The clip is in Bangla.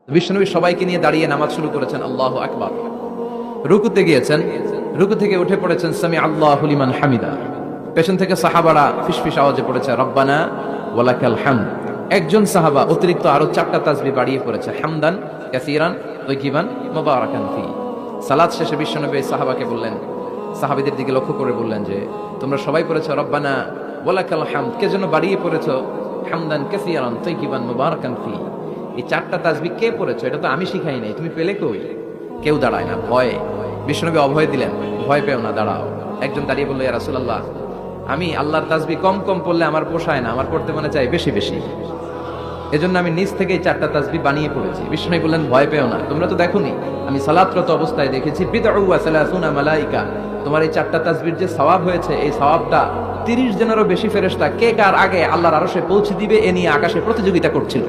বিশ্বনবী সবাইকে নিয়ে দাঁড়িয়ে নামাজ শুরু করেছেন, আল্লাহু আকবার। রুকুতে গিয়েছেন, রুকু থেকে উঠে পড়েছেন সামি আল্লাহু লিমান হামিদা। পেছন থেকে সাহাবারা ফিসফিস আওয়াজে পড়েছে রব্বানা ওয়ালাকাল হামদ। একজন সাহাবা অতিরিক্ত আরো 4টা তাসবিহ বাড়িয়ে পড়েছে, হামদান কাসীরান তাইয়িবান মুবারাকান ফি। সালাত শেষে বিশ্বনবী সাহাবাকে বললেন, সাহাবীদের দিকে লক্ষ্য করে বললেন যে তোমরা সবাই পড়েছো রব্বানা ওয়ালাকাল হামদ, কে যেন বাড়িয়ে পড়েছো হামদান কাসীরান তাইয়িবান মুবারাকান ফি। এই 4টা তাসবিহ কে পড়েছো? এটা তো আমি শিখাই নাই, তুমি পেলে কই? কেউ দাঁড়ায় না, ভয়ে। বিশ্বনবী অভয় দিলেন, ভয় পেও না, দাঁড়াও। একজন দাঁড়িয়ে বলল, ইয়া রাসূলুল্লাহ, আমি আল্লাহর তাসবিহ কম কম পড়লে আমার পোষায় না, আমার পড়তে মনে চাই বেশি বেশি, এজন্য আমি নিজ থেকে 4টা তাসবিহ বানিয়ে পড়েছি। বিশ্বনবী বললেন, ভয় পেও না, তোমরা তো দেখোনি আমি সালাতরত অবস্থায় দেখেছি বিদউ ওয়া সালাসুনা মালাইকা, তোমার এই 4টা তাসবিহর যে সওয়াব হয়েছে, এই সওয়াবটা 30 জনেরও বেশি ফেরেশতা কে কার আগে আল্লাহর আরশে পৌঁছে দিবে এ নিয়ে আকাশে প্রতিযোগিতা করছিল।